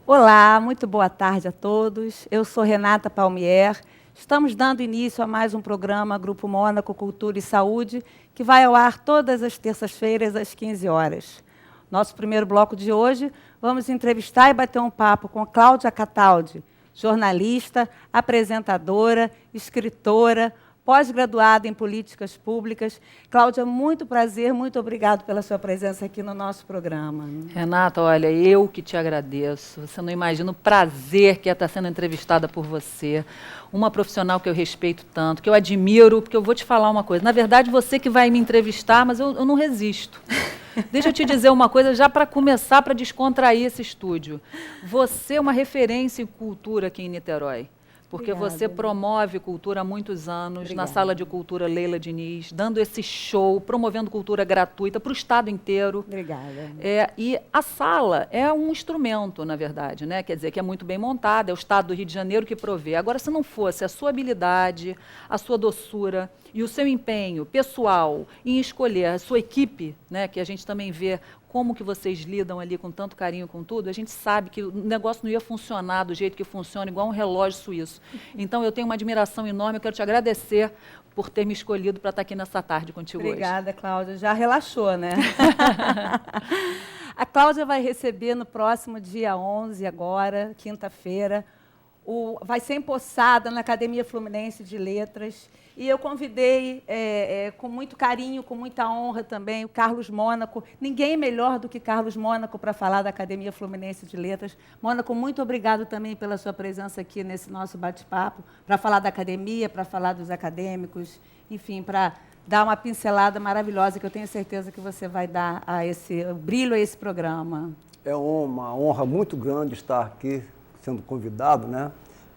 Olá, muito boa tarde a todos. Eu sou Renata Palmier. Estamos dando início a mais um programa Grupo Mônaco Cultura e Saúde, que vai ao ar todas as terças-feiras às 15 horas. Nosso primeiro bloco de hoje, vamos entrevistar e bater um papo com Cláudia Cataldi, jornalista, apresentadora, escritora, pós-graduada em políticas públicas. Cláudia, muito prazer, muito obrigado pela sua presença aqui no nosso programa. Renata, olha, eu que te agradeço. Você não imagina o prazer que é estar sendo entrevistada por você. Uma profissional que eu respeito tanto, que eu admiro, porque eu vou te falar uma coisa. Na verdade, você que vai me entrevistar, mas eu não resisto. Deixa eu te dizer uma coisa, já para começar, para descontrair esse estúdio. Você é uma referência em cultura aqui em Niterói. Porque Obrigada. Você promove cultura há muitos anos, Obrigada. Na Sala de Cultura Leila Diniz, dando esse show, promovendo cultura gratuita para o estado inteiro. Obrigada. E a sala é um instrumento, na verdade, né? Quer dizer, que é muito bem montada, é o estado do Rio de Janeiro que provê. Agora, se não fosse a sua habilidade, a sua doçura e o seu empenho pessoal em escolher a sua equipe, né? Que a gente também vê como que vocês lidam ali com tanto carinho com tudo, a gente sabe que o negócio não ia funcionar do jeito que funciona, igual um relógio suíço. Então, eu tenho uma admiração enorme, eu quero te agradecer por ter me escolhido para estar aqui nessa tarde contigo hoje. Obrigada, Cláudia. Já relaxou, né? A Cláudia vai receber no próximo dia 11, agora, quinta-feira, vai ser empossada na Academia Fluminense de Letras. E eu convidei, com muito carinho, com muita honra também, o Carlos Mônaco. Ninguém melhor do que Carlos Mônaco para falar da Academia Fluminense de Letras. Mônaco, muito obrigado também pela sua presença aqui nesse nosso bate-papo, para falar da academia, para falar dos acadêmicos, enfim, para dar uma pincelada maravilhosa que eu tenho certeza que você vai dar a esse brilho a esse programa. É uma honra muito grande estar aqui sendo convidado, né,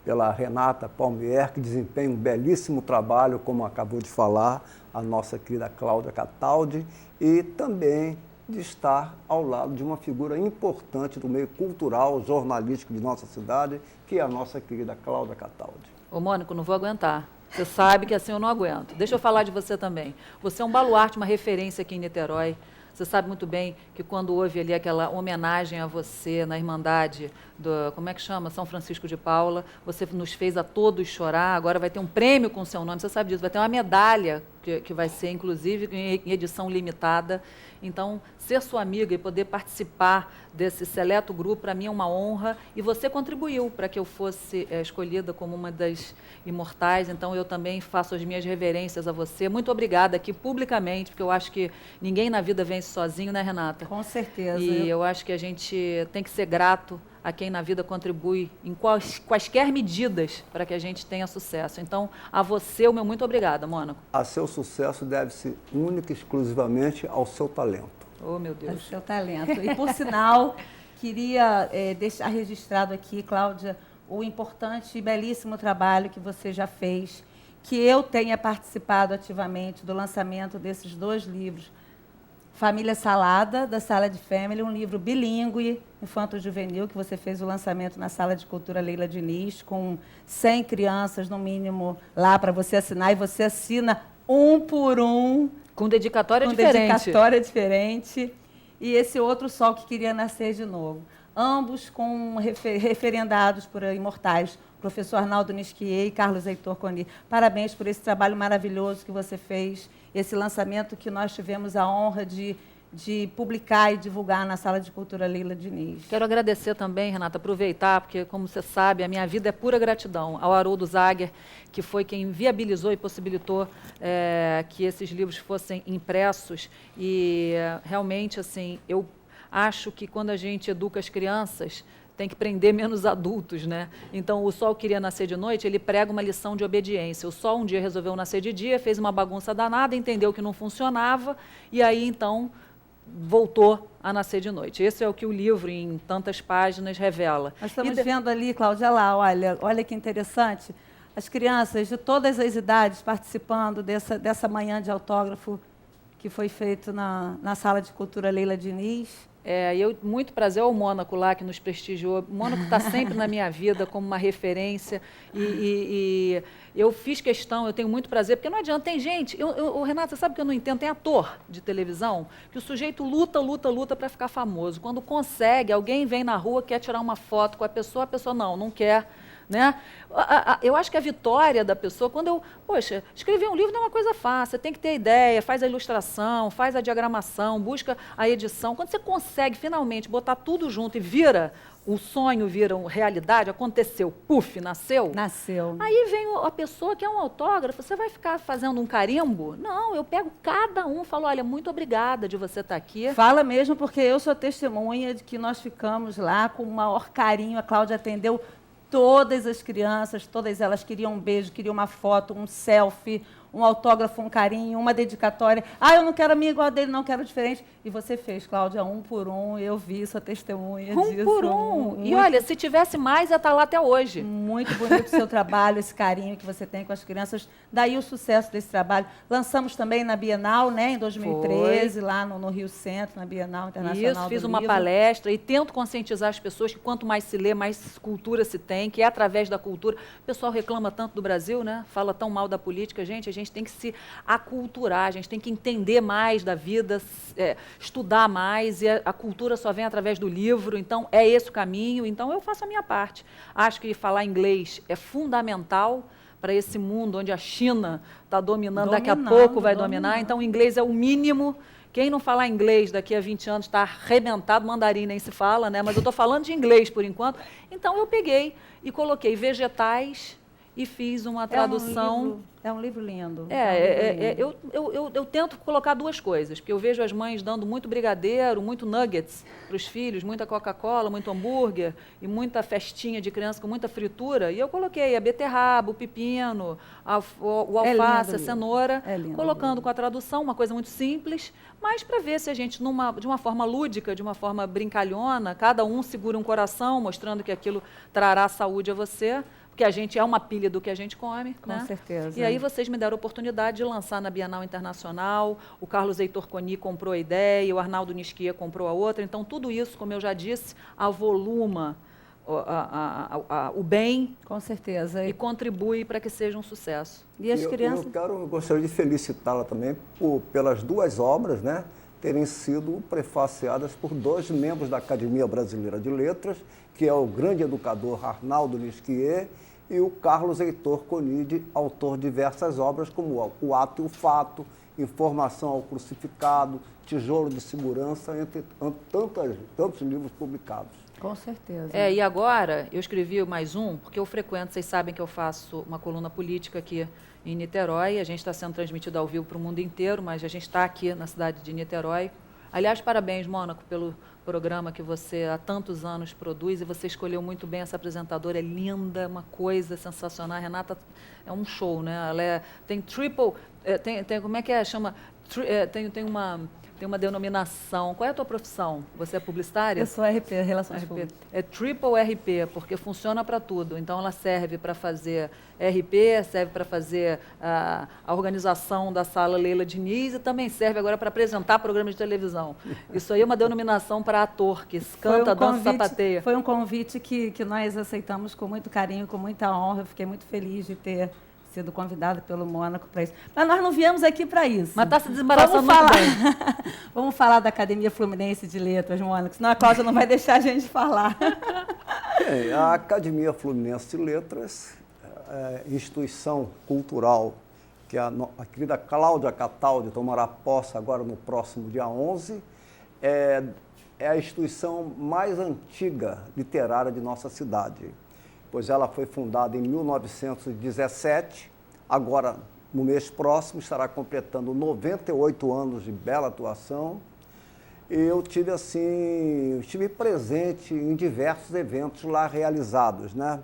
pela Renata Palmier, que desempenha um belíssimo trabalho, como acabou de falar, a nossa querida Cláudia Cataldi, e também de estar ao lado de uma figura importante do meio cultural, jornalístico de nossa cidade, que é a nossa querida Cláudia Cataldi. Ô, Mônico, não vou aguentar. Você sabe que assim eu não aguento. Deixa eu falar de você também. Você é um baluarte, uma referência aqui em Niterói. Você sabe muito bem que quando houve ali aquela homenagem a você na Irmandade do, como é que chama? São Francisco de Paula, você nos fez a todos chorar, agora vai ter um prêmio com o seu nome, você sabe disso, vai ter uma medalha que vai ser, inclusive, em edição limitada. Então, ser sua amiga e poder participar desse seleto grupo, para mim é uma honra, e você contribuiu para que eu fosse escolhida como uma das imortais, então eu também faço as minhas reverências a você. Muito obrigada aqui publicamente, porque eu acho que ninguém na vida vence sozinho, né, Renata? Com certeza. E eu acho que a gente tem que ser grato a quem na vida contribui em quaisquer medidas para que a gente tenha sucesso. Então, a você, o meu muito obrigada, Mônaco. A seu sucesso deve-se única e exclusivamente ao seu talento. Oh, meu Deus. Ao seu talento. E, por sinal, queria deixar registrado aqui, Cláudia, o importante e belíssimo trabalho que você já fez, que eu tenha participado ativamente do lançamento desses 2 livros. Família Salada, da Sala de Family, um livro bilíngue, infanto-juvenil, que você fez o lançamento na Sala de Cultura Leila Diniz, com 100 crianças, no mínimo, lá para você assinar, e você assina um por um. Com dedicatória diferente. E esse outro Sol que Queria Nascer de Novo. Ambos com referendados por imortais, professor Arnaldo Nisquier e Carlos Heitor Coni. Parabéns por esse trabalho maravilhoso que você fez, esse lançamento que nós tivemos a honra de publicar e divulgar na Sala de Cultura Leila Diniz. Quero agradecer também, Renata, aproveitar, porque, como você sabe, a minha vida é pura gratidão ao Haroldo Zager, que foi quem viabilizou e possibilitou que esses livros fossem impressos. E, realmente, assim, eu acho que quando a gente educa as crianças, tem que prender menos adultos, né? Então, o Sol Queria Nascer de Noite, ele prega uma lição de obediência. O Sol um dia resolveu nascer de dia, fez uma bagunça danada, entendeu que não funcionava, e aí, então, voltou a nascer de noite. Esse é o que o livro, em tantas páginas, revela. Nós estamos vendo ali, Cláudia, lá, olha que interessante, as crianças de todas as idades participando dessa manhã de autógrafo que foi feito na Sala de Cultura Leila Diniz. E muito prazer ao Mônaco lá, que nos prestigiou. O Mônaco está sempre na minha vida como uma referência. E eu fiz questão, eu tenho muito prazer, porque não adianta, tem gente... Renata, você sabe que eu não entendo? Tem ator de televisão que o sujeito luta para ficar famoso. Quando consegue, alguém vem na rua, quer tirar uma foto com a pessoa não quer. Né? Eu acho que a vitória da pessoa, quando escrever um livro não é uma coisa fácil, você tem que ter ideia, faz a ilustração, faz a diagramação, busca a edição. Quando você consegue finalmente botar tudo junto e o sonho vira uma realidade, aconteceu, nasceu. Aí vem a pessoa que é um autógrafo, você vai ficar fazendo um carimbo? Não, eu pego cada um e falo, olha, muito obrigada de você estar aqui. Fala mesmo, porque eu sou testemunha de que nós ficamos lá com o maior carinho, a Cláudia atendeu todas as crianças, todas elas queriam um beijo, queriam uma foto, um selfie, um autógrafo, um carinho, uma dedicatória. Eu não quero a minha igual a dele, não quero diferente. E você fez, Cláudia, um por um, eu vi sua testemunha disso. Um por um. E olha, se tivesse mais, ia estar lá até hoje. Muito bonito o seu trabalho, esse carinho que você tem com as crianças. Daí o sucesso desse trabalho. Lançamos também na Bienal, né, em 2013, lá no Rio Centro, na Bienal Internacional do Livro. Fiz uma palestra e tento conscientizar as pessoas que quanto mais se lê, mais cultura se tem, que é através da cultura. O pessoal reclama tanto do Brasil, né? Fala tão mal da política. Gente, a gente tem que se aculturar, a gente tem que entender mais da vida, estudar mais, e a cultura só vem através do livro, então é esse o caminho, então eu faço a minha parte. Acho que falar inglês é fundamental para esse mundo onde a China está dominando, daqui a pouco vai dominar, então o inglês é o mínimo. Quem não falar inglês daqui a 20 anos está arrebentado, mandarim nem se fala, né? Mas eu estou falando de inglês por enquanto. Então eu peguei e coloquei vegetais e fiz uma tradução. É um livro lindo. Eu tento colocar duas coisas, porque eu vejo as mães dando muito brigadeiro, muito nuggets para os filhos, muita Coca-Cola, muito hambúrguer e muita festinha de criança com muita fritura. E eu coloquei a beterraba, o pepino, o alface, a cenoura, colocando com a tradução, uma coisa muito simples, mas para ver se a gente, de uma forma lúdica, de uma forma brincalhona, cada um segura um coração, mostrando que aquilo trará saúde a você. Porque a gente é uma pilha do que a gente come. Com certeza. E aí vocês me deram a oportunidade de lançar na Bienal Internacional, o Carlos Heitor Coni comprou a ideia, o Arnaldo Nisquia comprou a outra, então tudo isso, como eu já disse, avoluma o bem. Com certeza. E contribui para que seja um sucesso. E as crianças... Eu gostaria de felicitá-la também pelas duas obras, né, terem sido prefaciadas por dois membros da Academia Brasileira de Letras, que é o grande educador Arnaldo Nisquier e o Carlos Heitor Conide, autor de diversas obras como O Ato e o Fato, Informação ao Crucificado, Tijolo de Segurança, entre tantos livros publicados. Com certeza. E agora eu escrevi mais um, porque eu frequento, vocês sabem que eu faço uma coluna política aqui em Niterói, a gente está sendo transmitido ao vivo para o mundo inteiro, mas a gente está aqui na cidade de Niterói. Aliás, parabéns, Mônaco, pelo programa que você há tantos anos produz, e você escolheu muito bem essa apresentadora, é linda, uma coisa sensacional. A Renata é um show, né? Ela tem triple, como é que é? Chama, tem uma denominação. Qual é a tua profissão? Você é publicitária? Eu sou RP, Relações Públicas. É triple RP, porque funciona para tudo. Então, ela serve para fazer RP, serve para fazer a organização da Sala Leila Diniz e também serve agora para apresentar programas de televisão. Isso aí é uma denominação para ator, que canta, dança, sapateia. Foi um convite que nós aceitamos com muito carinho, com muita honra. Eu fiquei muito feliz de ter sido convidada pelo Mônaco para isso. Mas nós não viemos aqui para isso. Mas está se desembaraçando muito bem. Vamos falar da Academia Fluminense de Letras, Mônaco, senão a Cláudia não vai deixar a gente falar. A Academia Fluminense de Letras, instituição cultural que a querida Cláudia Cataldi tomará posse agora no próximo dia 11, é a instituição mais antiga literária de nossa cidade, pois ela foi fundada em 1917, agora, no mês próximo, estará completando 98 anos de bela atuação. Eu estive presente em diversos eventos lá realizados, né?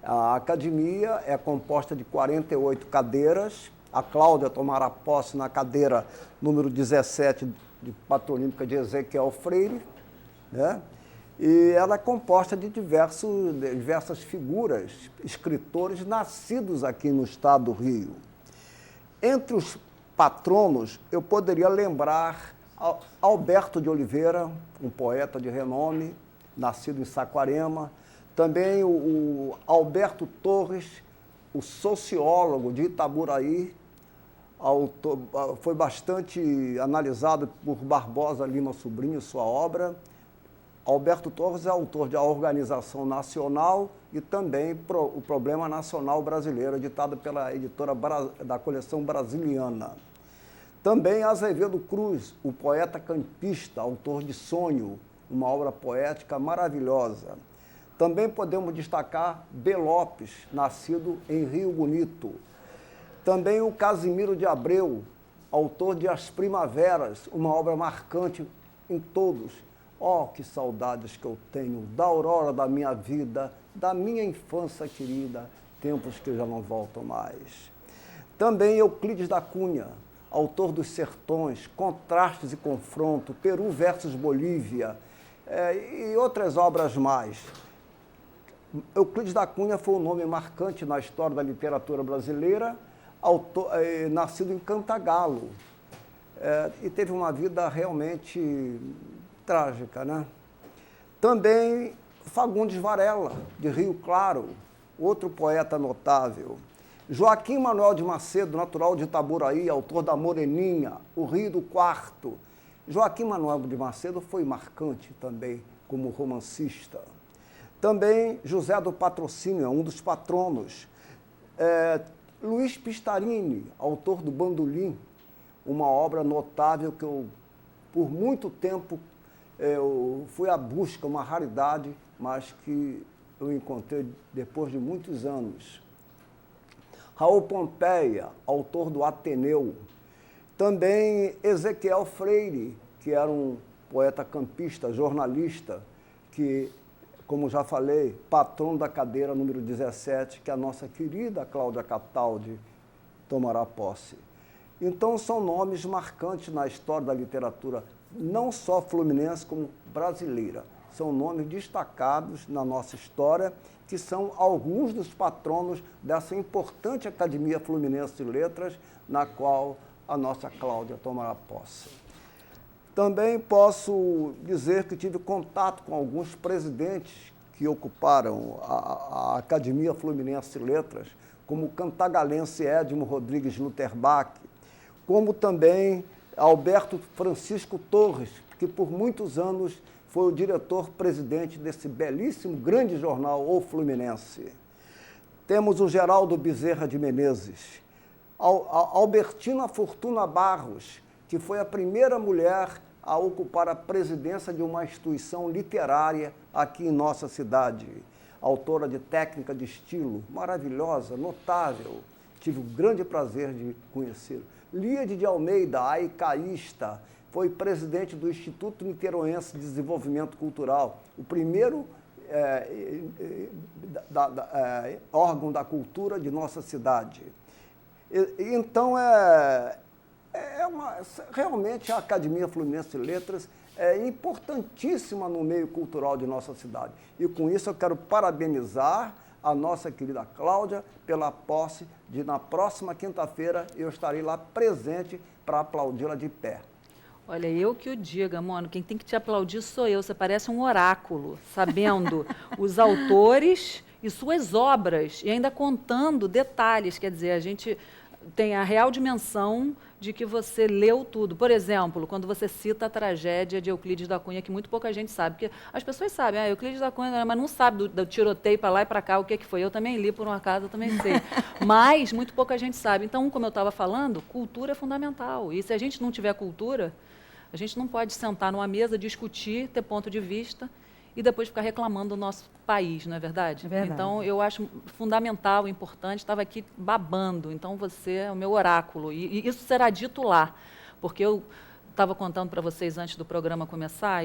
A academia é composta de 48 cadeiras, a Cláudia tomará posse na cadeira número 17 de patronímica de Ezequiel Freire, né? E ela é composta de diversas figuras, escritores nascidos aqui no estado do Rio. Entre os patronos, eu poderia lembrar Alberto de Oliveira, um poeta de renome, nascido em Saquarema. Também o Alberto Torres, o sociólogo de Itaburaí, foi bastante analisado por Barbosa Lima Sobrinho, sua obra. Alberto Torres é autor de A Organização Nacional e também O Problema Nacional Brasileiro, editado pela editora da coleção Brasiliana. Também Azevedo Cruz, o poeta campista, autor de Sonho, uma obra poética maravilhosa. Também podemos destacar B. Lopes, nascido em Rio Bonito. Também o Casimiro de Abreu, autor de As Primaveras, uma obra marcante em todos. Oh, que saudades que eu tenho da aurora da minha vida, da minha infância querida, tempos que já não voltam mais. Também Euclides da Cunha, autor dos Sertões, Contrastes e Confronto, Peru versus Bolívia, e outras obras mais. Euclides da Cunha foi um nome marcante na história da literatura brasileira, nascido em Cantagalo, e teve uma vida realmente trágica, né? Também Fagundes Varela, de Rio Claro, outro poeta notável. Joaquim Manuel de Macedo, natural de Itaburaí, autor da Moreninha, O Rio do Quarto. Joaquim Manuel de Macedo foi marcante também como romancista. Também José do Patrocínio, um dos patronos. Luiz Pistarini, autor do Bandolim, uma obra notável que eu, por muito tempo, eu fui à busca, uma raridade, mas que eu encontrei depois de muitos anos. Raul Pompeia, autor do Ateneu. Também Ezequiel Freire, que era um poeta campista, jornalista, que, como já falei, patrono da cadeira número 17, que a nossa querida Cláudia Cataldi tomará posse. Então, são nomes marcantes na história da literatura, não só fluminense, como brasileira. São nomes destacados na nossa história, que são alguns dos patronos dessa importante Academia Fluminense de Letras, na qual a nossa Cláudia tomará posse. Também posso dizer que tive contato com alguns presidentes que ocuparam a Academia Fluminense de Letras, como o cantagalense Edmo Rodrigues Lutherbach, como também Alberto Francisco Torres, que por muitos anos foi o diretor-presidente desse belíssimo, grande jornal, O Fluminense. Temos o Geraldo Bezerra de Menezes, Albertina Fortuna Barros, que foi a primeira mulher a ocupar a presidência de uma instituição literária aqui em nossa cidade. Autora de Técnica de Estilo, maravilhosa, notável. Tive o grande prazer de conhecê-la. Líade de Almeida, aicaísta, foi presidente do Instituto Niteroense de Desenvolvimento Cultural, o primeiro órgão da cultura de nossa cidade. Então, realmente a Academia Fluminense de Letras é importantíssima no meio cultural de nossa cidade. E com isso eu quero parabenizar a nossa querida Cláudia pela posse de, na próxima quinta-feira, eu estarei lá presente para aplaudi-la de pé. Olha, eu que o diga, mano, quem tem que te aplaudir sou eu. Você parece um oráculo, sabendo os autores e suas obras, e ainda contando detalhes. Quer dizer, a gente tem a real dimensão de que você leu tudo. Por exemplo, quando você cita a tragédia de Euclides da Cunha, que muito pouca gente sabe, porque as pessoas sabem, Euclides da Cunha, mas não sabe do tiroteio para lá e para cá, o que foi. Eu também li, por um acaso, eu também sei. Mas muito pouca gente sabe. Então, como eu estava falando, cultura é fundamental. E se a gente não tiver cultura, a gente não pode sentar numa mesa, discutir, ter ponto de vista e depois ficar reclamando do nosso país, não é verdade? É verdade. Então, eu acho fundamental, importante, estava aqui babando, então você é o meu oráculo, e isso será dito lá, porque eu estava contando para vocês antes do programa começar,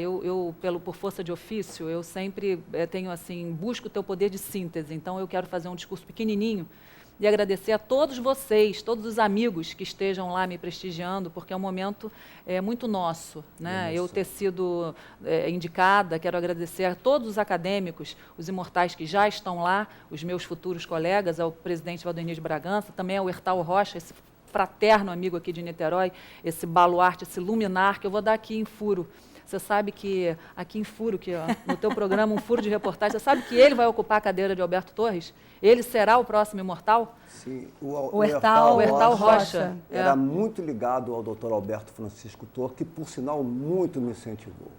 por força de ofício, eu sempre tenho assim, busco o teu poder de síntese, então eu quero fazer um discurso pequenininho, e agradecer a todos vocês, todos os amigos que estejam lá me prestigiando, porque é um momento muito nosso, né? Eu ter sido indicada, quero agradecer a todos os acadêmicos, os imortais que já estão lá, os meus futuros colegas, ao presidente Valdemir de Bragança, também ao Hertal Rocha, esse fraterno amigo aqui de Niterói, esse baluarte, esse luminar, que eu vou dar aqui em furo. Você sabe que, aqui em furo, que, ó, no teu programa, um furo de reportagem, você sabe que ele vai ocupar a cadeira de Alberto Torres? Ele será o próximo imortal? Sim, o Hertal Rocha. Era muito ligado ao Dr. Alberto Francisco Torres, que, por sinal, muito me incentivou.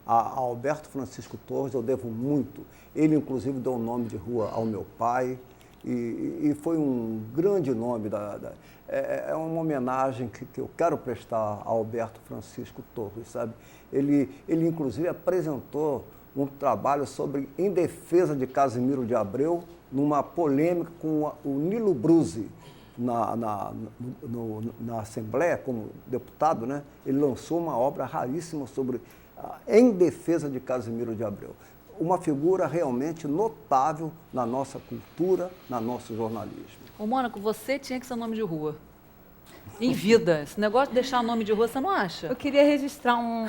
A Alberto Francisco Torres eu devo muito. Ele, inclusive, deu um nome de rua ao meu pai e foi um grande nome. É uma homenagem que eu quero prestar a Alberto Francisco Torres, sabe? Ele, inclusive, apresentou um trabalho sobre em defesa de Casimiro de Abreu, numa polêmica com o Nilo Bruzzi na Assembleia, como deputado, né? Ele lançou uma obra raríssima sobre em defesa de Casimiro de Abreu. Uma figura realmente notável na nossa cultura, no nosso jornalismo. Ô, Mônaco, você tinha que ser nome de rua. Em vida. Esse negócio de deixar nome de rua, você não acha? Eu queria registrar um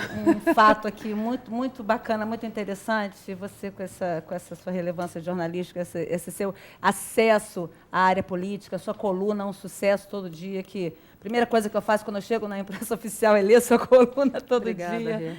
fato aqui muito, muito bacana, muito interessante. Você, com essa sua relevância jornalística, esse seu acesso à área política, sua coluna, um sucesso todo dia. Que a primeira coisa que eu faço quando eu chego na imprensa oficial é ler sua coluna todo Obrigada, dia.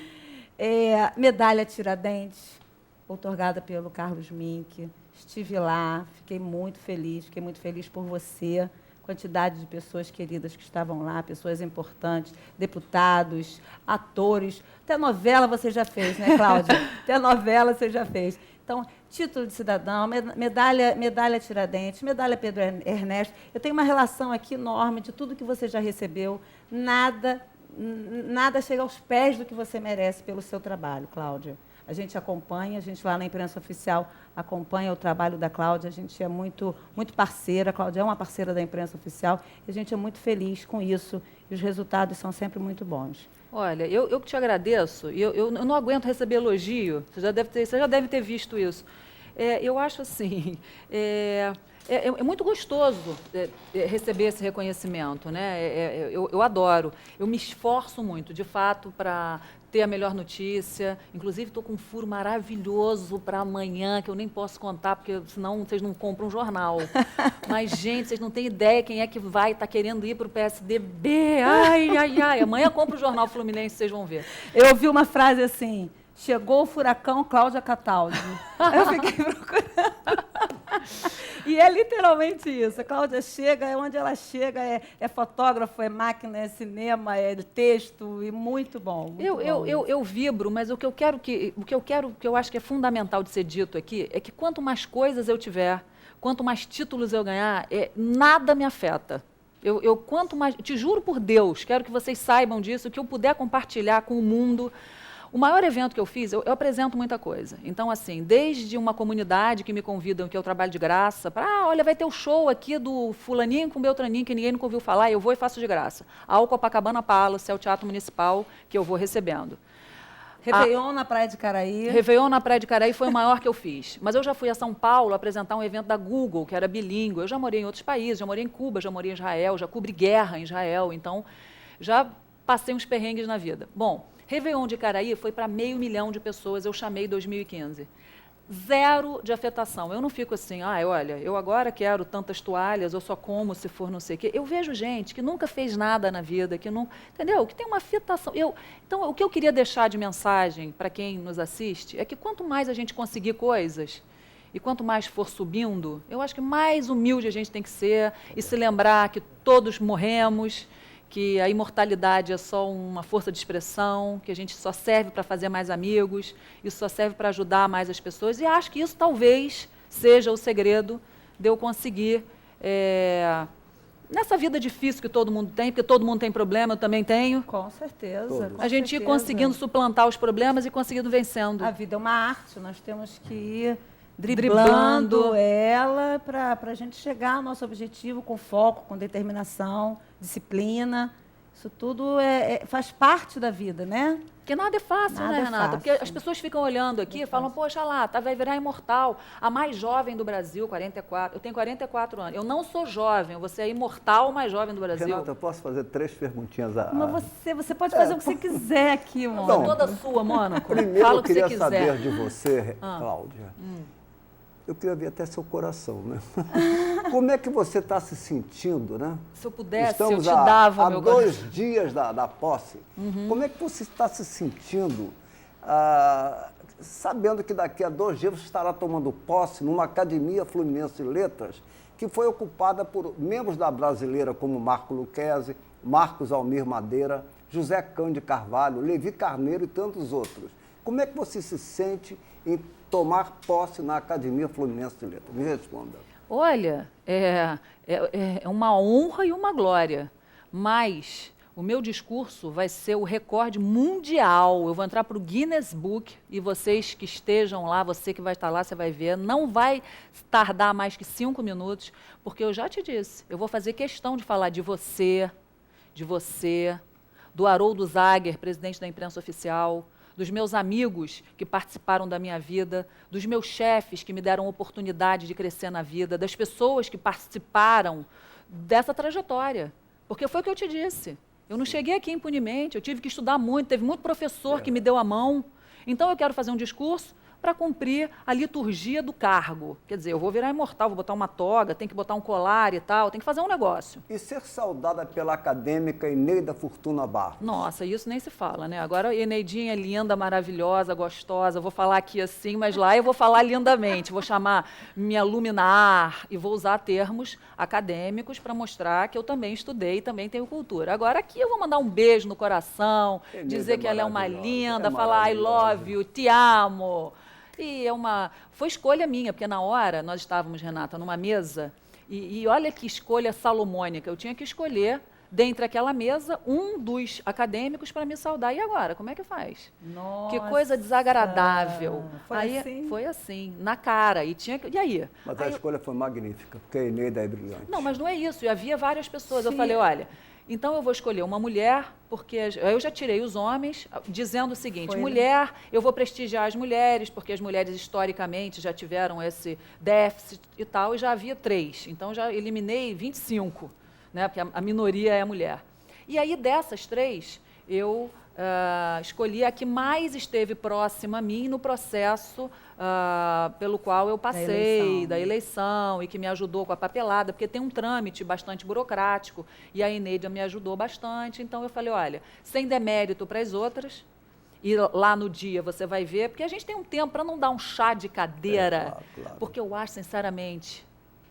Rê. Medalha Tiradentes, outorgada pelo Carlos Mink. Estive lá, fiquei muito feliz por você. Quantidade de pessoas queridas que estavam lá, pessoas importantes, deputados, atores. Até novela você já fez, né, Cláudia? Até novela você já fez. Então, título de cidadão, medalha Tiradentes, medalha Pedro Ernesto. Eu tenho uma relação aqui enorme de tudo que você já recebeu. Nada chega aos pés do que você merece pelo seu trabalho, Cláudia. A gente acompanha, a gente lá na imprensa oficial acompanha o trabalho da Cláudia, a gente é muito, muito parceira, a Cláudia é uma parceira da imprensa oficial, e a gente é muito feliz com isso, e os resultados são sempre muito bons. Olha, eu que te agradeço, e eu não aguento receber elogio, você já deve ter visto isso. Eu acho assim, é muito gostoso receber esse reconhecimento, né? Eu adoro, eu me esforço muito, de fato, para ter a melhor notícia. Inclusive, estou com um furo maravilhoso para amanhã, que eu nem posso contar, porque senão vocês não compram um jornal. Mas, gente, vocês não têm ideia quem é que vai estar querendo ir para o PSDB. Ai, ai, ai. Amanhã compra o jornal Fluminense, vocês vão ver. Eu ouvi uma frase assim: chegou o furacão Cláudia Cataldi. Eu fiquei procurando. E é literalmente isso. A Cláudia chega, onde ela chega é fotógrafo, é máquina, é cinema, é texto, e muito bom. Eu vibro, mas o que eu acho que é fundamental de ser dito aqui é que quanto mais coisas eu tiver, quanto mais títulos eu ganhar, nada me afeta. Quanto mais, te juro por Deus, quero que vocês saibam disso, que eu puder compartilhar com o mundo. O maior evento que eu fiz, eu apresento muita coisa. Então, assim, desde uma comunidade que me convidam, que eu trabalho de graça, para, olha, vai ter o show aqui do fulaninho com beltraninho, que ninguém nunca ouviu falar, eu vou e faço de graça. Ao Copacabana Palace, ao Teatro Municipal, que eu vou recebendo. Réveillon na Praia de Caraí. Réveillon na Praia de Caraí foi o maior que eu fiz. Mas eu já fui a São Paulo apresentar um evento da Google, que era bilíngue. Eu já morei em outros países, já morei em Cuba, já morei em Israel, já cobri guerra em Israel. Então, já passei uns perrengues na vida. Bom, Réveillon de Caraí foi para 500 mil de pessoas, eu chamei em 2015. Zero de afetação. Eu não fico assim, olha, eu agora quero tantas toalhas, eu só como se for não sei o quê. Eu vejo gente que nunca fez nada na vida, que não, entendeu? Que tem uma afetação. Então, o que eu queria deixar de mensagem para quem nos assiste é que quanto mais a gente conseguir coisas, e quanto mais for subindo, eu acho que mais humilde a gente tem que ser e se lembrar que todos morremos, que a imortalidade é só uma força de expressão, que a gente só serve para fazer mais amigos, isso só serve para ajudar mais as pessoas. E acho que isso talvez seja o segredo de eu conseguir, nessa vida difícil que todo mundo tem, porque todo mundo tem problema, eu também tenho. Com certeza. A gente ir conseguindo suplantar os problemas e conseguindo vencendo. A vida é uma arte, nós temos que ir driblando ela para a gente chegar ao nosso objetivo com foco, com determinação, disciplina. Isso tudo faz parte da vida, né? Porque nada é fácil, Nada né, é Renata? fácil. Porque as pessoas ficam olhando aqui e falam, poxa lá, vai virar imortal. A mais jovem do Brasil, 44. Eu tenho 44 anos. Eu não sou jovem, você é imortal mais jovem do Brasil. Renata, eu posso fazer 3 perguntinhas? Mas você pode fazer o que você quiser aqui, Mônaco. Toda sua, Mônaco. Primeiro, Fala eu o que você queria quiser. saber de você, Cláudia. Eu queria ver até seu coração, né? Como é que você está se sentindo, né? Se eu pudesse, Estamos eu te dava, há meu 2 dias da posse. Como é que você está se sentindo, sabendo que daqui a 2 dias você estará tomando posse numa Academia Fluminense de Letras, que foi ocupada por membros da Brasileira como Marco Lucchesi, Marcos Almir Madeira, José Cândido Carvalho, Levi Carneiro e tantos outros. Como é que você se sente em tomar posse na Academia Fluminense de Letras? Me responda. Olha, é uma honra e uma glória, mas o meu discurso vai ser o recorde mundial. Eu vou entrar para o Guinness Book e vocês que estejam lá, você que vai estar lá, você vai ver, não vai tardar mais que 5 minutos, porque eu já te disse, eu vou fazer questão de falar de você, do Haroldo Zager, presidente da imprensa oficial, dos meus amigos que participaram da minha vida, dos meus chefes que me deram oportunidade de crescer na vida, das pessoas que participaram dessa trajetória. Porque foi o que eu te disse. Eu não cheguei aqui impunemente, eu tive que estudar muito, teve muito professor que me deu a mão. Então eu quero fazer um discurso para cumprir a liturgia do cargo. Quer dizer, eu vou virar imortal, vou botar uma toga, tem que botar um colar e tal, tem que fazer um negócio. E ser saudada pela acadêmica Eneida Fortuna Barros? Nossa, isso nem se fala, né? Agora, Eneidinha é linda, maravilhosa, gostosa, vou falar aqui assim, mas lá eu vou falar lindamente, vou chamar minha luminar e vou usar termos acadêmicos para mostrar que eu também estudei e também tenho cultura. Agora aqui eu vou mandar um beijo no coração, Eneida dizer que ela é uma linda, é falar I love you, te amo. E foi escolha minha, porque na hora nós estávamos, Renata, numa mesa, e olha que escolha salomônica, eu tinha que escolher, dentre aquela mesa, um dos acadêmicos para me saudar. E agora, como é que faz? Nossa. Que coisa desagradável. Foi aí, assim? Foi assim, na cara. E aí? Mas a escolha foi magnífica, porque a Eneida é brilhante. Não, mas não é isso. E havia várias pessoas. Eu Sim. falei, olha, então eu vou escolher uma mulher, porque eu já tirei os homens, dizendo o seguinte, mulher, eu vou prestigiar as mulheres, porque as mulheres historicamente já tiveram esse déficit e tal, e já havia 3. Então já eliminei 25, né, porque a minoria é a mulher. E aí dessas 3, eu escolhi a que mais esteve próxima a mim no processo pelo qual eu passei, da eleição, e que me ajudou com a papelada, porque tem um trâmite bastante burocrático, e a Eneida me ajudou bastante. Então eu falei, olha, sem demérito para as outras, e lá no dia você vai ver, porque a gente tem um tempo para não dar um chá de cadeira, claro. porque eu acho, sinceramente,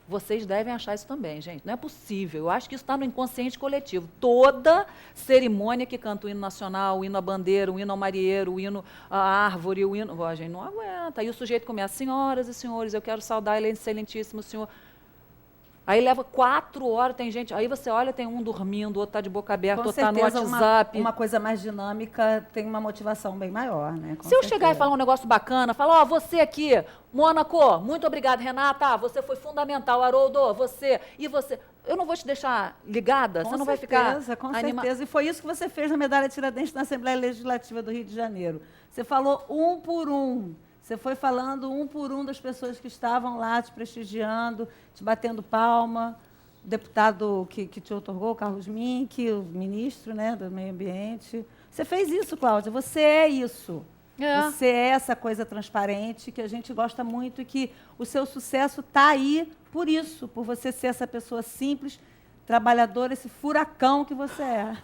vocês devem achar isso também, gente. Não é possível. Eu acho que isso está no inconsciente coletivo. Toda cerimônia que canta o hino nacional, o hino à bandeira, o hino ao marinheiro, o hino à árvore, o hino... A gente não aguenta. Aí o sujeito começa, senhoras e senhores, eu quero saudar ele, excelentíssimo senhor. Aí leva 4 horas, tem gente... Aí você olha, tem um dormindo, o outro está de boca aberta, outro está no WhatsApp. Uma coisa mais dinâmica tem uma motivação bem maior, né? Se eu chegar e falar um negócio bacana, falar, você aqui, Mônaco, muito obrigada, Renata, você foi fundamental, Haroldo, você, e você... Eu não vou te deixar ligada, você não vai ficar... Com certeza, e foi isso que você fez na Medalha Tiradentes na Assembleia Legislativa do Rio de Janeiro. Você falou um por um. Você foi falando um por um das pessoas que estavam lá te prestigiando, te batendo palma. O deputado que te otorgou, Carlos Mink, o ministro, né, do Meio Ambiente. Você fez isso, Cláudia. Você é isso. Você é essa coisa transparente que a gente gosta muito e que o seu sucesso está aí por isso, por você ser essa pessoa simples, trabalhadora, esse furacão que você é.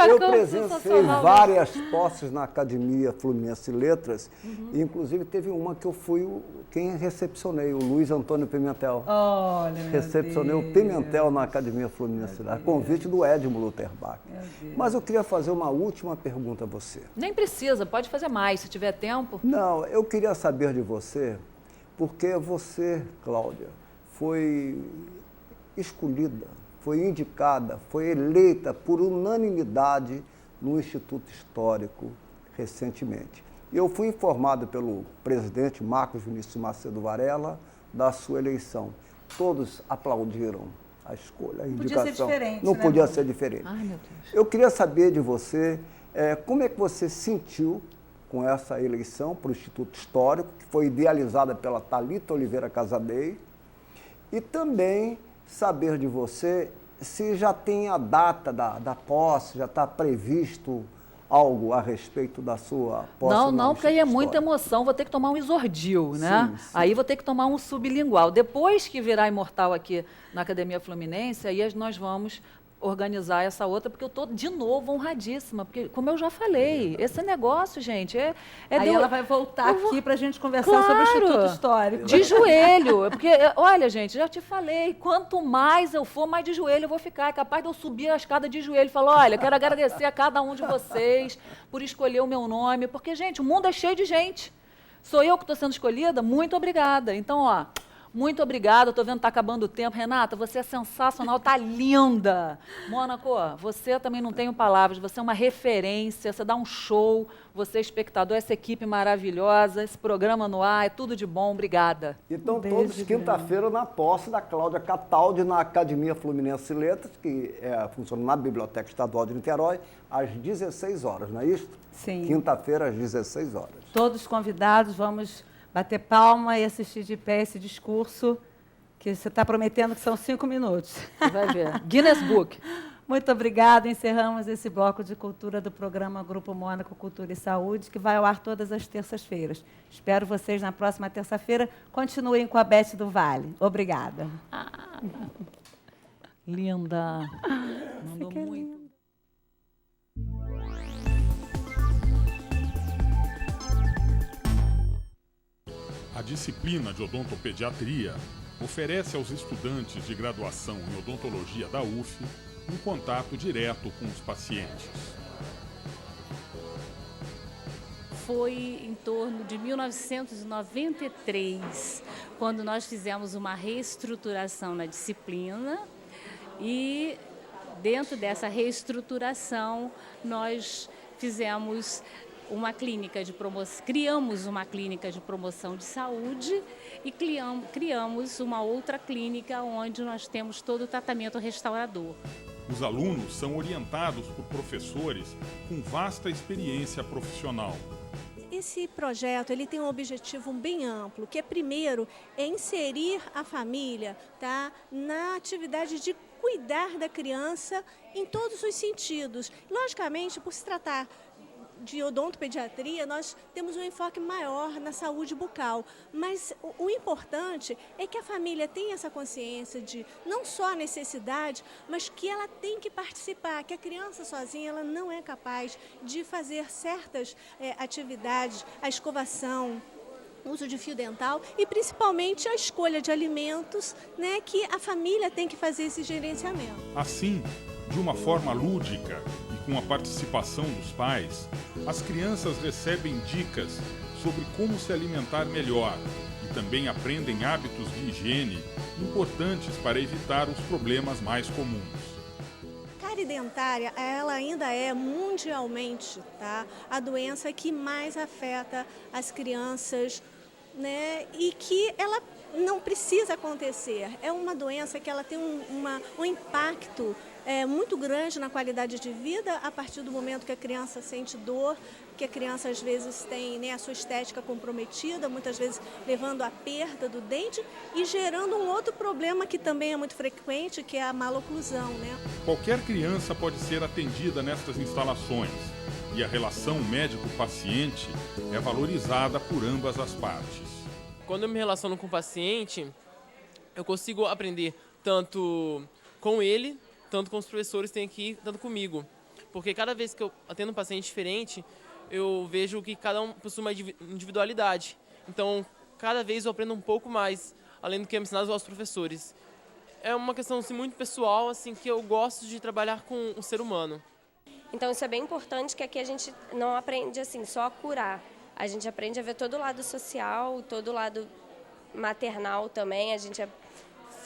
Eu presenciei várias posses na Academia Fluminense de Letras, e inclusive teve uma que eu fui quem recepcionei, o Luiz Antônio Pimentel. Olha, recepcionei o Pimentel na Academia Fluminense de Letras, a convite do Edmo Lutherbach. Mas eu queria fazer uma última pergunta a você. Nem precisa, pode fazer mais, se tiver tempo. Não, eu queria saber de você, porque você, Cláudia, foi escolhida, foi indicada, foi eleita por unanimidade no Instituto Histórico recentemente. Eu fui informado pelo presidente Marcos Vinícius Macedo Varela da sua eleição. Todos aplaudiram a escolha, a indicação. Podia ser diferente, não né, podia Bruno? ser diferente. Ai, meu Deus. Eu queria saber de você, como é que você sentiu com essa eleição para o Instituto Histórico, que foi idealizada pela Thalita Oliveira Casadei, e também saber de você se já tem a data da posse, já está previsto algo a respeito da sua posse? Não, porque aí é muita emoção, vou ter que tomar um isordil, né? Sim, sim. Aí vou ter que tomar um sublingual. Depois que virar imortal aqui na Academia Fluminense, aí nós vamos organizar essa outra, porque eu estou, de novo, honradíssima, porque, como eu já falei, esse negócio, gente, aí ela vai voltar aqui para a gente conversar Claro, sobre o Instituto Histórico. De joelho, porque, olha, gente, já te falei, quanto mais eu for, mais de joelho eu vou ficar. É capaz de eu subir a escada de joelho e falar, olha, quero agradecer a cada um de vocês por escolher o meu nome, porque, gente, o mundo é cheio de gente. Sou eu que estou sendo escolhida? Muito obrigada. Então, ó, muito obrigada, estou vendo que está acabando o tempo. Renata, você é sensacional, está linda. Mônaco, você também não tenho palavras, você é uma referência, você dá um show, você é espectador, essa equipe maravilhosa, esse programa no ar, é tudo de bom, obrigada. Então, todos quinta-feira na posse da Cláudia Cataldi, na Academia Fluminense de Letras, que funciona na Biblioteca Estadual de Niterói, às 16 horas, não é isso? Sim. Quinta-feira, às 16 horas. Todos convidados, vamos bater palma e assistir de pé esse discurso, que você está prometendo que são 5 minutos. Você vai ver. Guinness Book. Muito obrigada. Encerramos esse bloco de cultura do programa Grupo Mônaco Cultura e Saúde, que vai ao ar todas as terças-feiras. Espero vocês na próxima terça-feira. Continuem com a Beth do Vale. Obrigada. Linda. Mandou muito. A disciplina de odontopediatria oferece aos estudantes de graduação em odontologia da UF um contato direto com os pacientes. Foi em torno de 1993, quando nós fizemos uma reestruturação na disciplina e, dentro dessa reestruturação, nós fizemos criamos uma clínica de promoção de saúde e criamos uma outra clínica onde nós temos todo o tratamento restaurador. Os alunos são orientados por professores com vasta experiência profissional. Esse projeto ele tem um objetivo bem amplo, que primeiro é inserir a família, tá, na atividade de cuidar da criança em todos os sentidos. Logicamente, por se tratar de odontopediatria, nós temos um enfoque maior na saúde bucal, mas o importante é que a família tenha essa consciência de não só a necessidade, mas que ela tem que participar, que a criança sozinha ela não é capaz de fazer certas atividades, a escovação, uso de fio dental e principalmente a escolha de alimentos, né, que a família tem que fazer esse gerenciamento. Assim, de uma forma lúdica e com a participação dos pais, as crianças recebem dicas sobre como se alimentar melhor e também aprendem hábitos de higiene importantes para evitar os problemas mais comuns. Cárie dentária, ela ainda é mundialmente, tá, a doença que mais afeta as crianças, né, e que ela não precisa acontecer. É uma doença que ela tem um impacto muito grande na qualidade de vida a partir do momento que a criança sente dor, que a criança às vezes tem, né, a sua estética comprometida, muitas vezes levando à perda do dente e gerando um outro problema que também é muito frequente, que é a maloclusão, né? Qualquer criança pode ser atendida nestas instalações e a relação médico-paciente é valorizada por ambas as partes. Quando eu me relaciono com o paciente, eu consigo aprender tanto com ele, tanto com os professores que têm aqui, tanto comigo. Porque cada vez que eu atendo um paciente diferente, eu vejo que cada um possui uma individualidade. Então, cada vez eu aprendo um pouco mais, além do que é ensinado aos professores. É uma questão assim, muito pessoal, assim, que eu gosto de trabalhar com o ser humano. Então, isso é bem importante, que aqui a gente não aprende assim, só a curar. A gente aprende a ver todo o lado social, todo o lado maternal também. A gente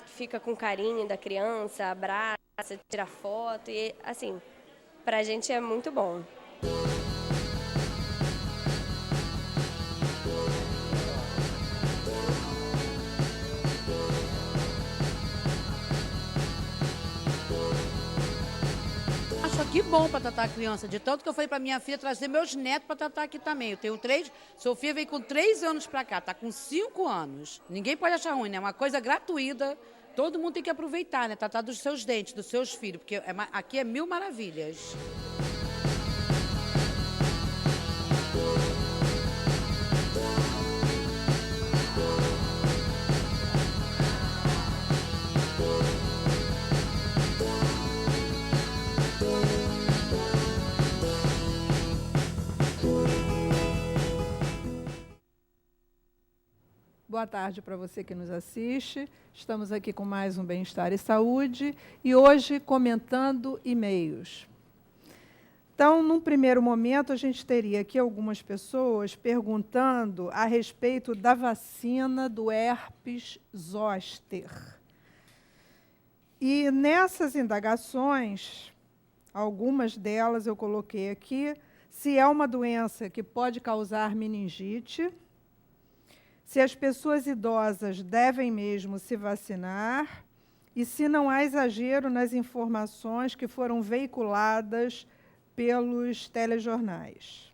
fica com carinho da criança, abraça, tira foto e, assim, pra gente é muito bom. Acho aqui bom para tratar a criança, de tanto que eu falei para minha filha trazer meus netos para tratar aqui também. Eu tenho 3, Sofia veio com 3 anos para cá, tá com 5 anos. Ninguém pode achar ruim, né? É uma coisa gratuita. Todo mundo tem que aproveitar, né? Tratar dos seus dentes, dos seus filhos, porque aqui é mil maravilhas. Boa tarde para você que nos assiste. Estamos aqui com mais um Bem-Estar e Saúde e hoje comentando e-mails. Então, num primeiro momento, a gente teria aqui algumas pessoas perguntando a respeito da vacina do herpes zoster. E nessas indagações, algumas delas eu coloquei aqui, se é uma doença que pode causar meningite, se as pessoas idosas devem mesmo se vacinar e se não há exagero nas informações que foram veiculadas pelos telejornais.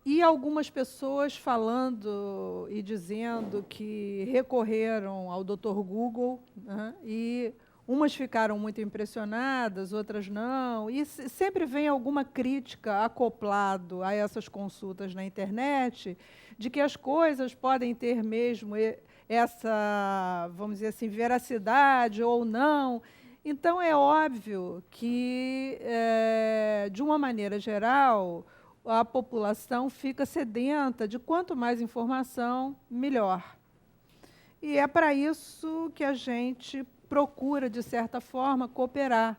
E algumas pessoas falando e dizendo que recorreram ao Dr. Google, né, e umas ficaram muito impressionadas, outras não, e sempre vem alguma crítica acoplado a essas consultas na internet, de que as coisas podem ter mesmo essa, vamos dizer assim, veracidade ou não. Então, é óbvio que, de uma maneira geral, a população fica sedenta de quanto mais informação, melhor. E é para isso que a gente procura, de certa forma, cooperar,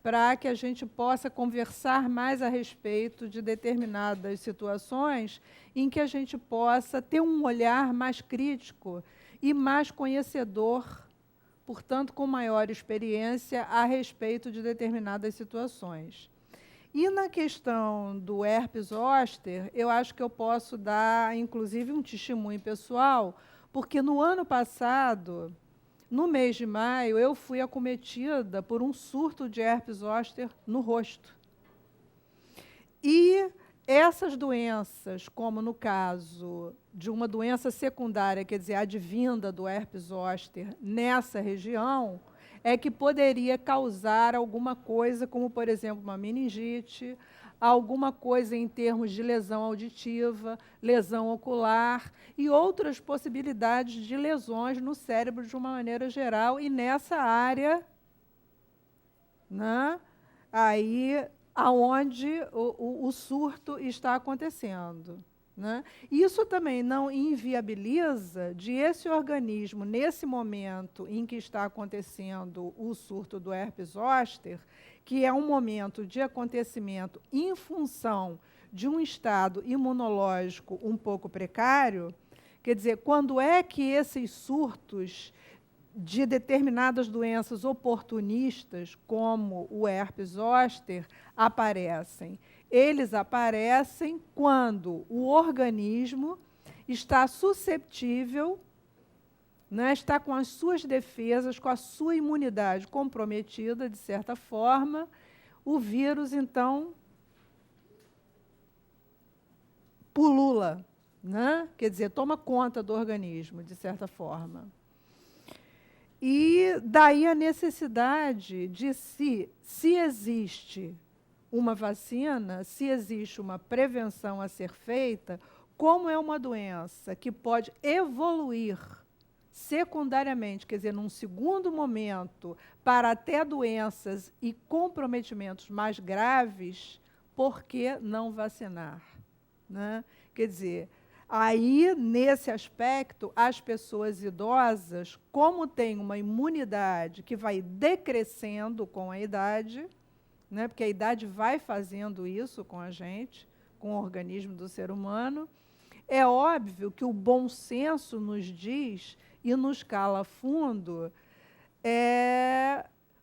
para que a gente possa conversar mais a respeito de determinadas situações em que a gente possa ter um olhar mais crítico e mais conhecedor, portanto, com maior experiência a respeito de determinadas situações. E na questão do herpes zoster, eu acho que eu posso dar, inclusive, um testemunho pessoal, porque no ano passado, no mês de maio, eu fui acometida por um surto de herpes zoster no rosto. E essas doenças, como no caso de uma doença secundária, quer dizer, advinda do herpes zoster nessa região, é que poderia causar alguma coisa, como, por exemplo, uma meningite, alguma coisa em termos de lesão auditiva, lesão ocular e outras possibilidades de lesões no cérebro de uma maneira geral e nessa área, né, aí aonde o surto está acontecendo. Né? Isso também não inviabiliza de esse organismo, nesse momento em que está acontecendo o surto do herpes zoster, que é um momento de acontecimento em função de um estado imunológico um pouco precário, quer dizer, quando é que esses surtos de determinadas doenças oportunistas, como o herpes zoster, aparecem? Eles aparecem quando o organismo está susceptível, né, está com as suas defesas, com a sua imunidade comprometida, de certa forma, o vírus, então, pulula, né? Quer dizer, toma conta do organismo, de certa forma. E daí a necessidade de se existe uma vacina, se existe uma prevenção a ser feita, como é uma doença que pode evoluir secundariamente, quer dizer, num segundo momento, para até doenças e comprometimentos mais graves, por que não vacinar? Né? Quer dizer, aí, nesse aspecto, as pessoas idosas, como têm uma imunidade que vai decrescendo com a idade, né, porque a idade vai fazendo isso com a gente, com o organismo do ser humano, é óbvio que o bom senso nos diz e nos cala fundo,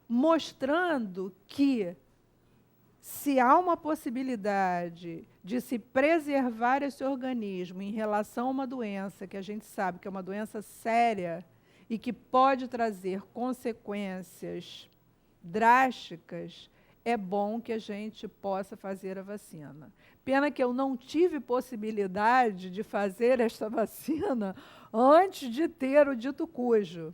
mostrando que, se há uma possibilidade de se preservar esse organismo em relação a uma doença que a gente sabe que é uma doença séria e que pode trazer consequências drásticas, é bom que a gente possa fazer a vacina. Pena que eu não tive possibilidade de fazer esta vacina antes de ter o dito cujo.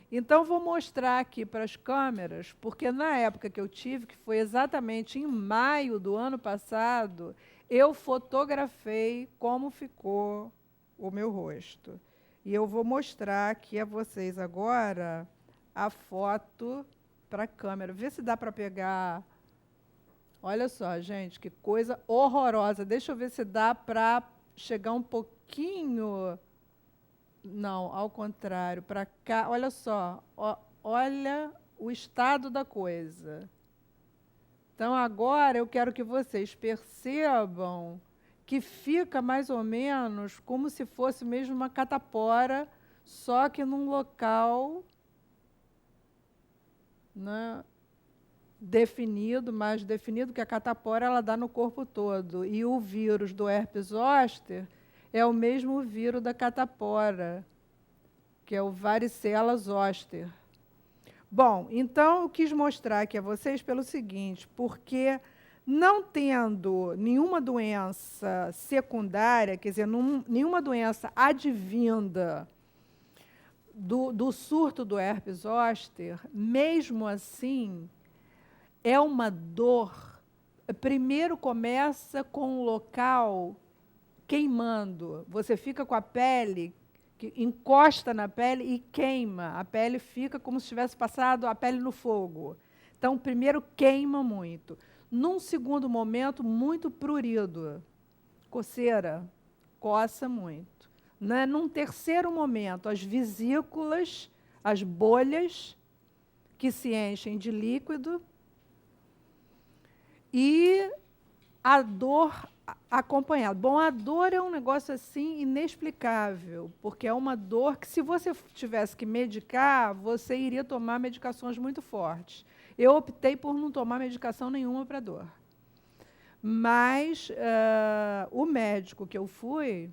Então, vou mostrar aqui para as câmeras, porque na época que eu tive, que foi exatamente em maio do ano passado, eu fotografei como ficou o meu rosto. E eu vou mostrar aqui a vocês agora a foto para a câmera. Vê se dá para pegar Olha só, gente, que coisa horrorosa. Deixa eu ver se dá para chegar um pouquinho... Não, ao contrário, para cá. Olha só, olha o estado da coisa. Então, agora eu quero que vocês percebam que fica mais ou menos como se fosse mesmo uma catapora, só que num local, né, definido, mais definido, que a catapora ela dá no corpo todo. E o vírus do herpes zoster é o mesmo vírus da catapora, que é o varicela zoster. Bom, então eu quis mostrar aqui a vocês pelo seguinte, porque não tendo nenhuma doença secundária, quer dizer, nenhuma doença advinda do surto do herpes zoster, mesmo assim, é uma dor. Primeiro começa com o local queimando. Você fica com a pele, que encosta na pele e queima. A pele fica como se tivesse passado a pele no fogo. Então, primeiro queima muito. Num segundo momento, muito prurido. Coceira, coça muito. Né? Num terceiro momento, as vesículas, as bolhas, que se enchem de líquido, e a dor acompanhada. Bom, a dor é um negócio assim inexplicável, porque é uma dor que, se você tivesse que medicar, você iria tomar medicações muito fortes. Eu optei por não tomar medicação nenhuma para dor. Mas o médico que eu fui,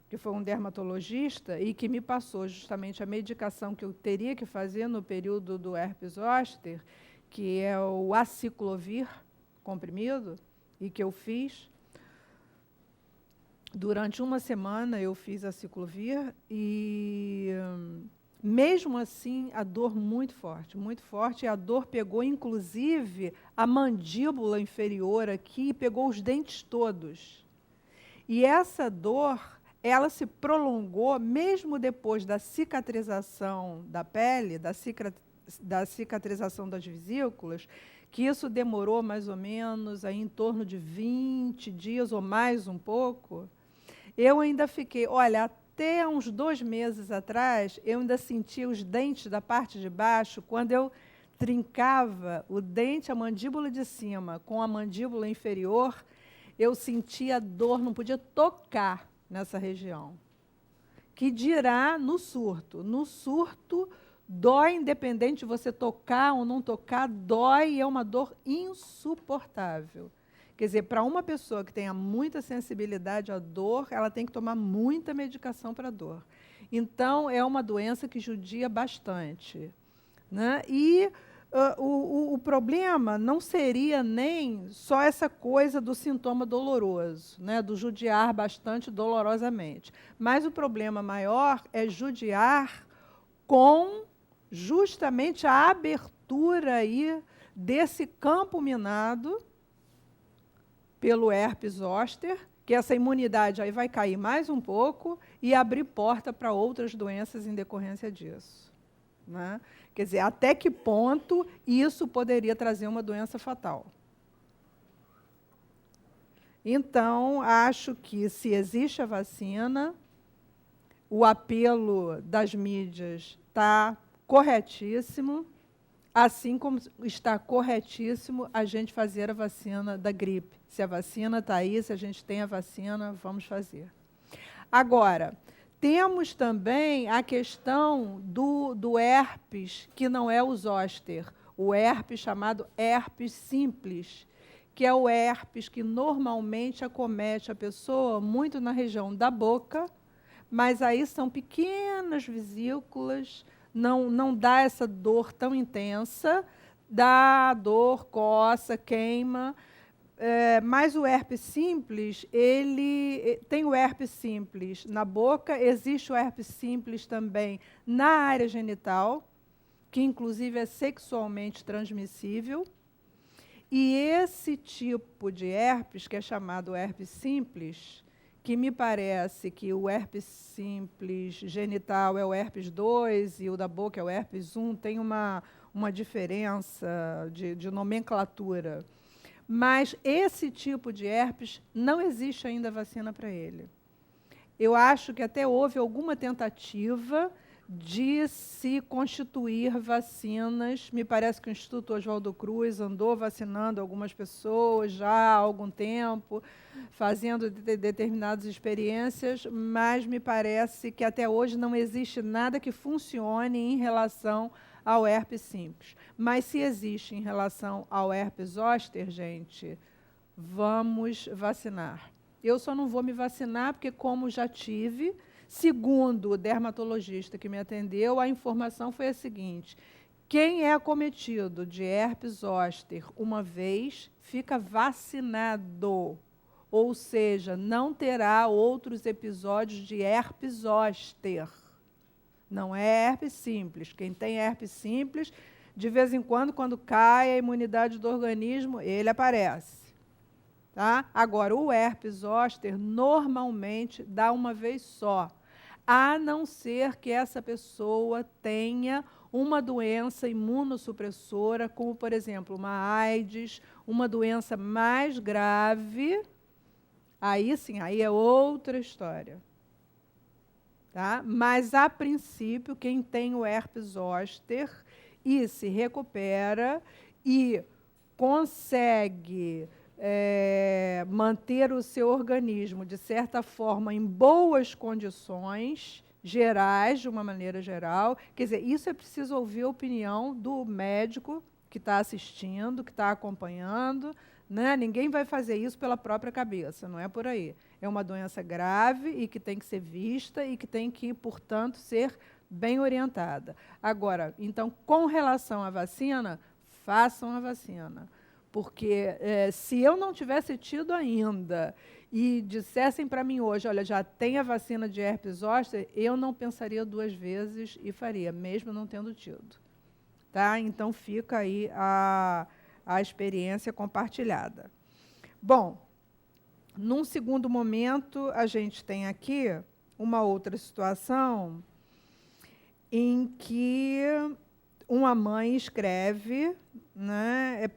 que foi um dermatologista, e que me passou justamente a medicação que eu teria que fazer no período do herpes zoster, que é o aciclovir comprimido, e que eu fiz. Durante uma semana eu fiz aciclovir e, mesmo assim, a dor muito forte, e a dor pegou, inclusive, a mandíbula inferior aqui, e pegou os dentes todos. E essa dor, ela se prolongou, mesmo depois da cicatrização da pele, da cicatrização das vesículas, que isso demorou mais ou menos aí em torno de 20 dias ou mais um pouco. Eu ainda fiquei, olha, até uns 2 meses atrás, eu ainda sentia os dentes da parte de baixo, quando eu trincava o dente, a mandíbula de cima com a mandíbula inferior, eu sentia dor, não podia tocar nessa região. Que dirá no surto. No surto, dói, independente de você tocar ou não tocar, dói, e é uma dor insuportável. Quer dizer, para uma pessoa que tenha muita sensibilidade à dor, ela tem que tomar muita medicação para a dor. Então, é uma doença que judia bastante. Né? E o problema não seria nem só essa coisa do sintoma doloroso, né? Do judiar bastante dolorosamente. Mas o problema maior é judiar com justamente a abertura aí desse campo minado pelo herpes zoster, que essa imunidade aí vai cair mais um pouco e abrir porta para outras doenças em decorrência disso. Né? Quer dizer, até que ponto isso poderia trazer uma doença fatal? Então, acho que, se existe a vacina, o apelo das mídias está corretíssimo, assim como está corretíssimo a gente fazer a vacina da gripe. Se a vacina está aí, se a gente tem a vacina, vamos fazer. Agora, temos também a questão do herpes, que não é o zoster, o herpes chamado herpes simples, que é o herpes que normalmente acomete a pessoa muito na região da boca, mas aí são pequenas vesículas, não dá essa dor tão intensa, dá dor, coça, queima, mas o herpes simples, ele tem o herpes simples na boca, existe o herpes simples também na área genital, que inclusive é sexualmente transmissível, e esse tipo de herpes, que é chamado herpes simples, que me parece que o herpes simples genital é o herpes 2 e o da boca é o herpes 1, tem uma diferença de nomenclatura. Mas esse tipo de herpes não existe ainda vacina para ele. Eu acho que até houve alguma tentativa de se constituir vacinas. Me parece que o Instituto Oswaldo Cruz andou vacinando algumas pessoas já há algum tempo, fazendo determinadas experiências, mas me parece que até hoje não existe nada que funcione em relação ao herpes simples. Mas se existe em relação ao herpes zoster, gente, vamos vacinar. Eu só não vou me vacinar porque, como já tive, segundo o dermatologista que me atendeu, a informação foi a seguinte: quem é acometido de herpes zoster uma vez, fica vacinado. Ou seja, não terá outros episódios de herpes zoster. Não é herpes simples. Quem tem herpes simples, de vez em quando cai a imunidade do organismo, ele aparece. Tá? Agora, o herpes zoster normalmente dá uma vez só, a não ser que essa pessoa tenha uma doença imunossupressora, como, por exemplo, uma AIDS, uma doença mais grave. Aí sim, aí é outra história. Tá? Mas, a princípio, quem tem o herpes zoster e se recupera e consegue manter o seu organismo, de certa forma, em boas condições gerais, de uma maneira geral. Quer dizer, isso é preciso ouvir a opinião do médico que está assistindo, que está acompanhando, né? Ninguém vai fazer isso pela própria cabeça, não é por aí. É uma doença grave e que tem que ser vista e que tem que, portanto, ser bem orientada. Agora, então, com relação à vacina, façam a vacina. Porque se eu não tivesse tido ainda e dissessem para mim hoje, olha, já tem a vacina de herpes zoster, eu não pensaria duas vezes e faria, mesmo não tendo tido. Tá? Então, fica aí a experiência compartilhada. Bom, num segundo momento, a gente tem aqui uma outra situação em que uma mãe escreve, né,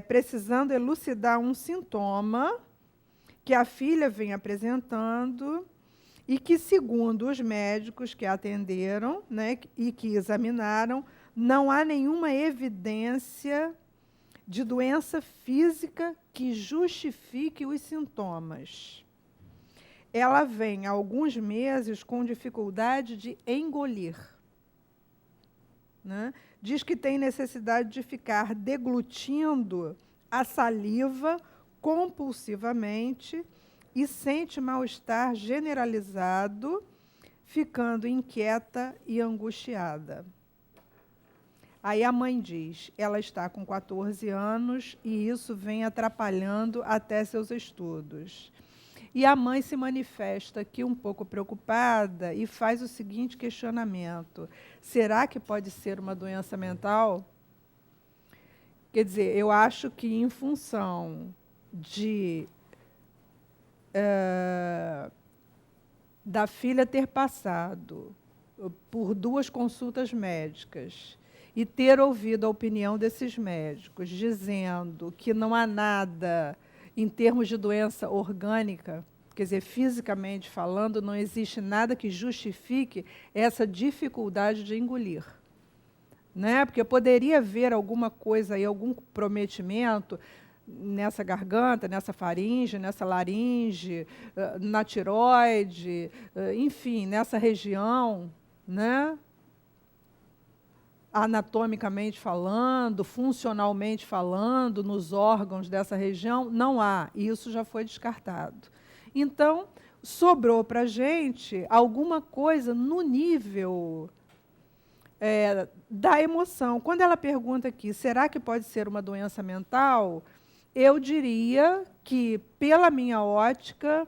precisando elucidar um sintoma que a filha vem apresentando e que, segundo os médicos que a atenderam, né, e que examinaram, não há nenhuma evidência de doença física que justifique os sintomas. Ela vem há alguns meses com dificuldade de engolir. Né? Diz que tem necessidade de ficar deglutindo a saliva compulsivamente e sente mal-estar generalizado, ficando inquieta e angustiada. Aí a mãe diz, ela está com 14 anos e isso vem atrapalhando até seus estudos. E a mãe se manifesta aqui um pouco preocupada e faz o seguinte questionamento: será que pode ser uma doença mental? Quer dizer, eu acho que em função da filha ter passado por 2 consultas médicas e ter ouvido a opinião desses médicos dizendo que não há nada em termos de doença orgânica, quer dizer, fisicamente falando, não existe nada que justifique essa dificuldade de engolir. Né? Porque poderia haver alguma coisa aí, algum comprometimento nessa garganta, nessa faringe, nessa laringe, na tireoide, enfim, nessa região, né? Anatomicamente falando, funcionalmente falando, nos órgãos dessa região, não há. E isso já foi descartado. Então, sobrou para a gente alguma coisa no nível da emoção. Quando ela pergunta aqui, será que pode ser uma doença mental? Eu diria que, pela minha ótica,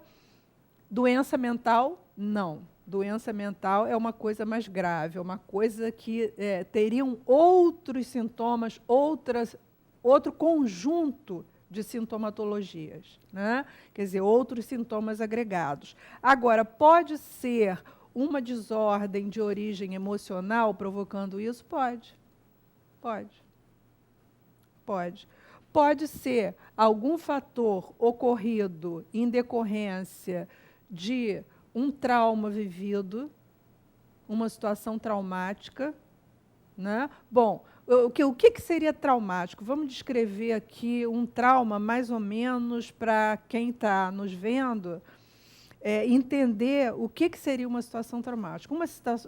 doença mental, não. Doença mental é uma coisa mais grave, é uma coisa que teriam outros sintomas, outro conjunto de sintomatologias, né? Quer dizer, outros sintomas agregados. Agora, pode ser uma desordem de origem emocional provocando isso? Pode. Pode. Pode. pode ser algum fator ocorrido em decorrência de um trauma vivido, uma situação traumática, né? Bom, o que seria traumático? Vamos descrever aqui um trauma, mais ou menos, para quem está nos vendo, entender o que seria uma situação traumática.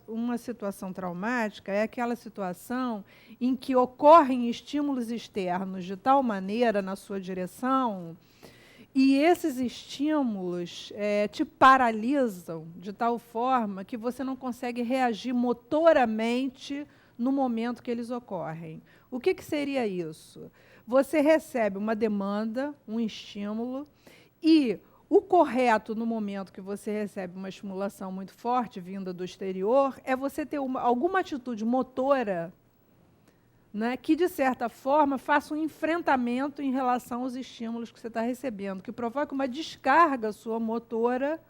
Uma situação traumática é aquela situação em que ocorrem estímulos externos de tal maneira na sua direção, e esses estímulos te paralisam de tal forma que você não consegue reagir motoramente no momento que eles ocorrem. O que seria isso? Você recebe uma demanda, um estímulo, e o correto no momento que você recebe uma estimulação muito forte vinda do exterior é você ter alguma atitude motora, né, que, de certa forma, faça um enfrentamento em relação aos estímulos que você está recebendo, que provoque uma descarga sua motora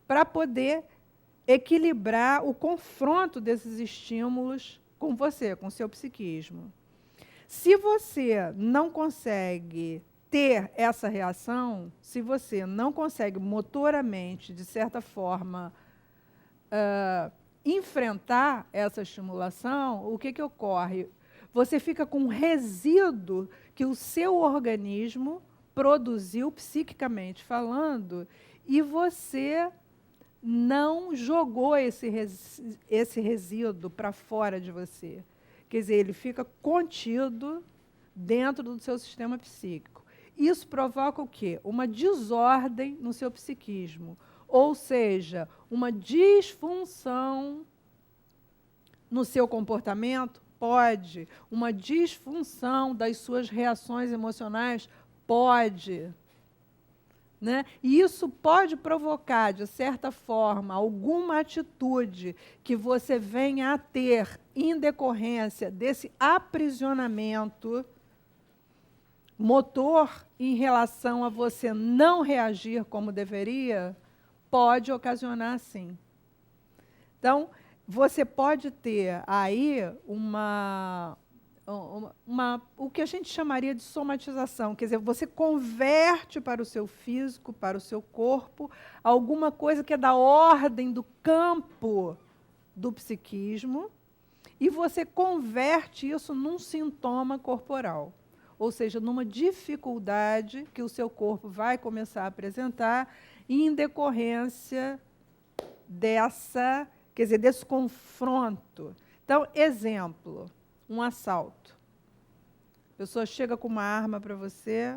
para poder equilibrar o confronto desses estímulos com você, com o seu psiquismo. Se você não consegue ter essa reação, se você não consegue motoramente, de certa forma, enfrentar essa estimulação, o que ocorre? Você fica com um resíduo que o seu organismo produziu, psiquicamente falando, e você não jogou esse resíduo para fora de você. Quer dizer, ele fica contido dentro do seu sistema psíquico. Isso provoca o quê? Uma desordem no seu psiquismo, ou seja, uma disfunção no seu comportamento? Pode. Uma disfunção das suas reações emocionais? Pode. Né? E isso pode provocar, de certa forma, alguma atitude que você venha a ter em decorrência desse aprisionamento motor em relação a você não reagir como deveria, pode ocasionar, sim. Então, você pode ter aí o que a gente chamaria de somatização, quer dizer, você converte para o seu físico, para o seu corpo, alguma coisa que é da ordem do campo do psiquismo, e você converte isso num sintoma corporal, ou seja, numa dificuldade que o seu corpo vai começar a apresentar em decorrência desse confronto. Então, exemplo, um assalto. A pessoa chega com uma arma para você,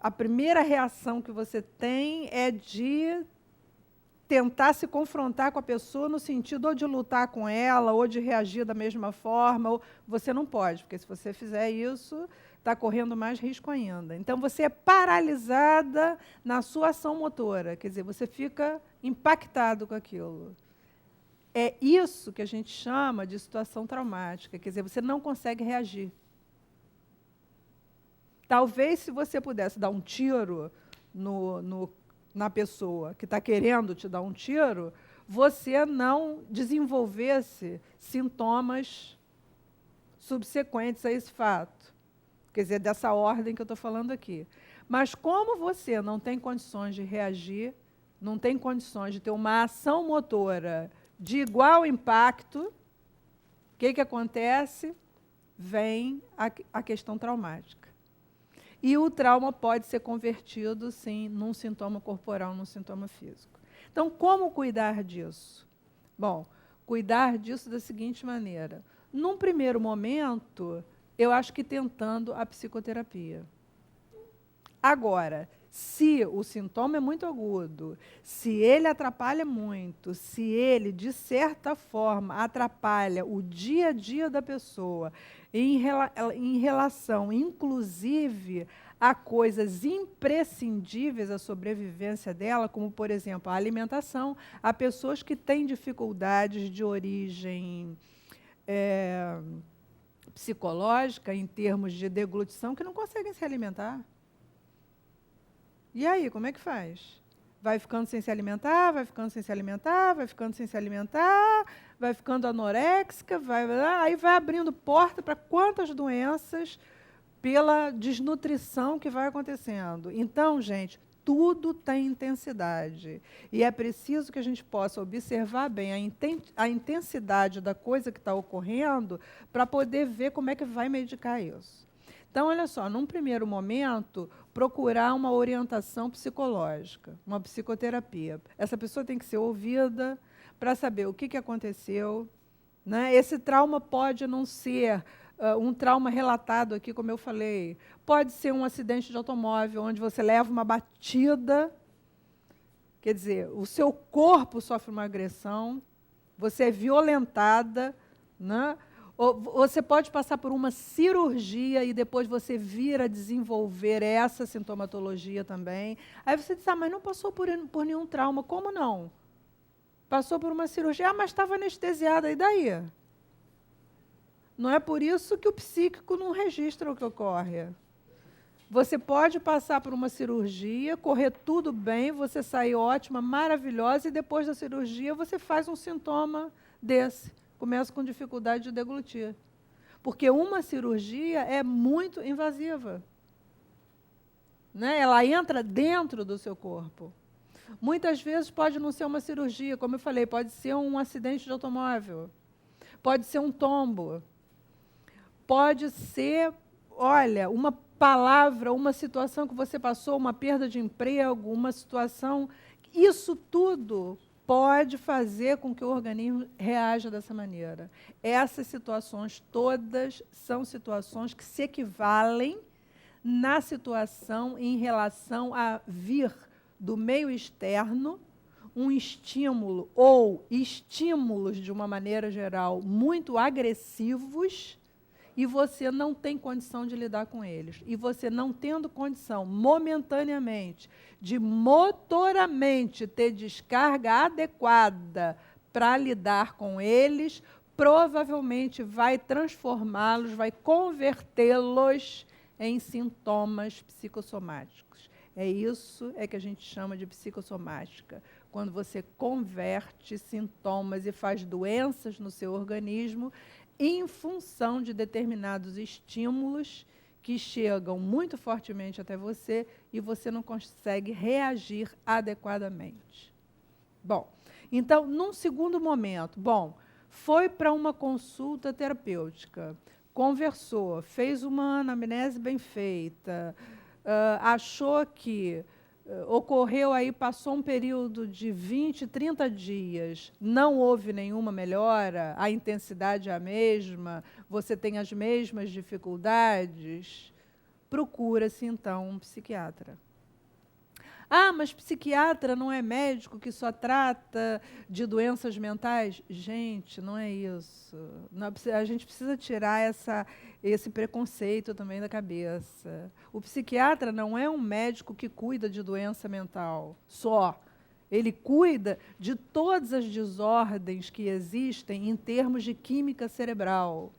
a primeira reação que você tem é de tentar se confrontar com a pessoa no sentido ou de lutar com ela, ou de reagir da mesma forma. Você não pode, porque se você fizer isso, está correndo mais risco ainda. Então, você é paralisada na sua ação motora, quer dizer, você fica impactado com aquilo. É isso que a gente chama de situação traumática, quer dizer, você não consegue reagir. Talvez, se você pudesse dar um tiro na pessoa que está querendo te dar um tiro, você não desenvolvesse sintomas subsequentes a esse fato. Quer dizer, dessa ordem que eu estou falando aqui. Mas como você não tem condições de reagir, não tem condições de ter uma ação motora de igual impacto, o que acontece? Vem a questão traumática. E o trauma pode ser convertido, sim, num sintoma corporal, num sintoma físico. Então, como cuidar disso? Bom, cuidar disso da seguinte maneira. Num primeiro momento, eu acho que tentando a psicoterapia. Agora, se o sintoma é muito agudo, se ele atrapalha muito, se ele, de certa forma, atrapalha o dia a dia da pessoa, em relação, inclusive, a coisas imprescindíveis à sobrevivência dela, como, por exemplo, a alimentação. Há pessoas que têm dificuldades de origem psicológica, em termos de deglutição, que não conseguem se alimentar. E aí, como é que faz? Vai ficando sem se alimentar, vai ficando sem se alimentar, vai ficando sem se alimentar, vai ficando anoréxica, aí vai abrindo porta para quantas doenças pela desnutrição que vai acontecendo. Então, gente, tudo tem intensidade. E é preciso que a gente possa observar bem a intensidade da coisa que está ocorrendo para poder ver como é que vai medicar isso. Então, olha só, num primeiro momento, procurar uma orientação psicológica, uma psicoterapia. Essa pessoa tem que ser ouvida para saber o que aconteceu. Né? Esse trauma pode não ser um trauma relatado aqui, como eu falei. Pode ser um acidente de automóvel, onde você leva uma batida, quer dizer, o seu corpo sofre uma agressão, você é violentada, né? Ou você pode passar por uma cirurgia e depois você vir a desenvolver essa sintomatologia também. Aí você diz, mas não passou por nenhum trauma. Como não? Passou por uma cirurgia, mas estava anestesiada, e daí? Não é por isso que o psíquico não registra o que ocorre. Você pode passar por uma cirurgia, correr tudo bem, você sair ótima, maravilhosa, e depois da cirurgia você faz um sintoma desse. Começa com dificuldade de deglutir. Porque uma cirurgia é muito invasiva. Né? Ela entra dentro do seu corpo. Muitas vezes pode não ser uma cirurgia, como eu falei, pode ser um acidente de automóvel, pode ser um tombo, pode ser, olha, uma palavra, uma situação que você passou, uma perda de emprego, uma situação. Isso tudo pode fazer com que o organismo reaja dessa maneira. Essas situações todas são situações que se equivalem na situação em relação a vir do meio externo um estímulo ou estímulos, de uma maneira geral, muito agressivos, e você não tem condição de lidar com eles. E você não tendo condição, momentaneamente, de motoramente ter descarga adequada para lidar com eles, provavelmente vai transformá-los, vai convertê-los em sintomas psicossomáticos. É isso que a gente chama de psicossomática. Quando você converte sintomas e faz doenças no seu organismo em função de determinados estímulos que chegam muito fortemente até você e você não consegue reagir adequadamente. Bom, então, num segundo momento, foi para uma consulta terapêutica, conversou, fez uma anamnese bem feita, achou que ocorreu aí, passou um período de 20, 30 dias, não houve nenhuma melhora, a intensidade é a mesma, você tem as mesmas dificuldades, procura-se, então, um psiquiatra. Mas psiquiatra não é médico que só trata de doenças mentais? Gente, não é isso. Não, a gente precisa tirar esse preconceito também da cabeça. O psiquiatra não é um médico que cuida de doença mental só. Ele cuida de todas as desordens que existem em termos de química cerebral,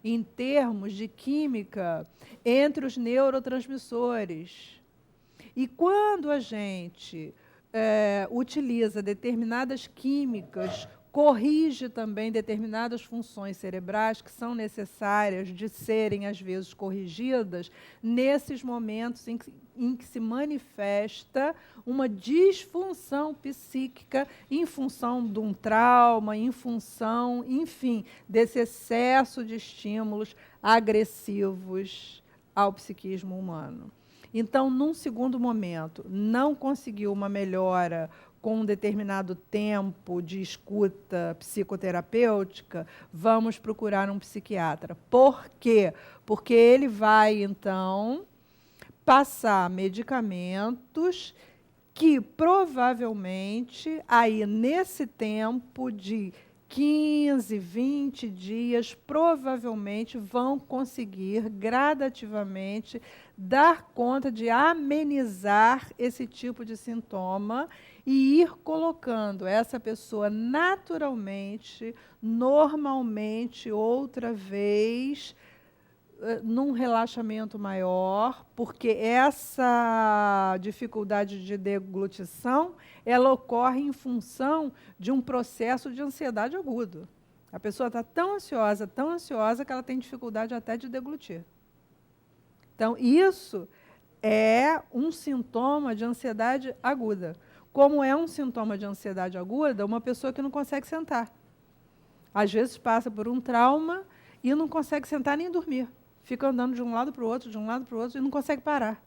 em termos de química entre os neurotransmissores. E quando a gente utiliza determinadas químicas, corrige também determinadas funções cerebrais que são necessárias de serem, às vezes, corrigidas, nesses momentos em que se manifesta uma disfunção psíquica em função de um trauma, em função, enfim, desse excesso de estímulos agressivos ao psiquismo humano. Então, num segundo momento, não conseguiu uma melhora com um determinado tempo de escuta psicoterapêutica, vamos procurar um psiquiatra. Por quê? Porque ele vai, então, passar medicamentos que provavelmente, aí nesse tempo de 15, 20 dias, provavelmente vão conseguir gradativamente dar conta de amenizar esse tipo de sintoma e ir colocando essa pessoa naturalmente, normalmente, outra vez, num relaxamento maior, porque essa dificuldade de deglutição, ela ocorre em função de um processo de ansiedade agudo. A pessoa está tão ansiosa, que ela tem dificuldade até de deglutir. Então, isso é um sintoma de ansiedade aguda. Como é um sintoma de ansiedade aguda uma pessoa que não consegue sentar. Às vezes passa por um trauma e não consegue sentar nem dormir. Fica andando de um lado para o outro, de um lado para o outro, e não consegue parar.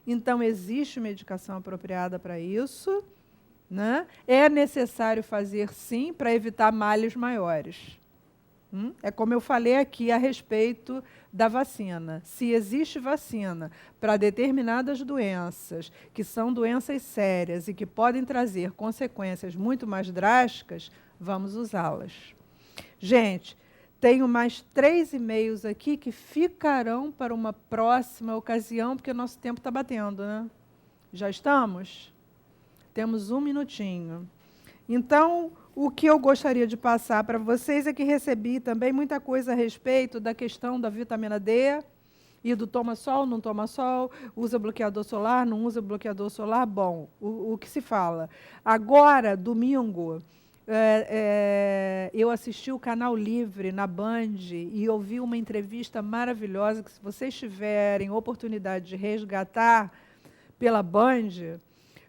Então, existe medicação apropriada para isso, né? É necessário fazer, sim, para evitar males maiores. É como eu falei aqui a respeito da vacina. Se existe vacina para determinadas doenças, que são doenças sérias e que podem trazer consequências muito mais drásticas, vamos usá-las. Gente, tenho mais 3 e-mails aqui que ficarão para uma próxima ocasião, porque o nosso tempo está batendo, né? Já estamos? Temos 1 minutinho. Então, o que eu gostaria de passar para vocês é que recebi também muita coisa a respeito da questão da vitamina D e do toma sol, não toma sol, usa bloqueador solar, não usa bloqueador solar. Bom, o que se fala. Agora, domingo, eu assisti o Canal Livre na Band e ouvi uma entrevista maravilhosa que, se vocês tiverem oportunidade de resgatar pela Band,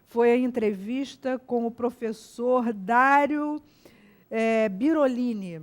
foi a entrevista com o professor Dário Birolini.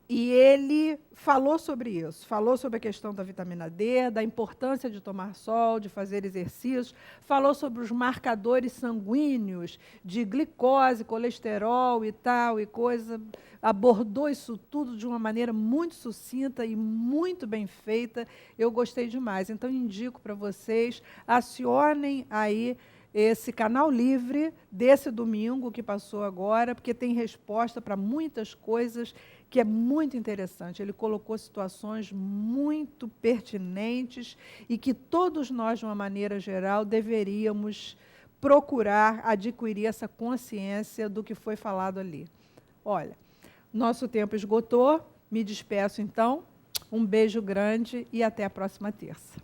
E ele falou sobre isso, falou sobre a questão da vitamina D, da importância de tomar sol, de fazer exercícios, falou sobre os marcadores sanguíneos de glicose, colesterol e tal, e coisa, abordou isso tudo de uma maneira muito sucinta e muito bem feita. Eu gostei demais. Então, indico para vocês, acionem aí esse Canal Livre desse domingo que passou agora, porque tem resposta para muitas coisas que é muito interessante. Ele colocou situações muito pertinentes e que todos nós, de uma maneira geral, deveríamos procurar adquirir essa consciência do que foi falado ali. Olha, nosso tempo esgotou, me despeço então, um beijo grande e até a próxima terça.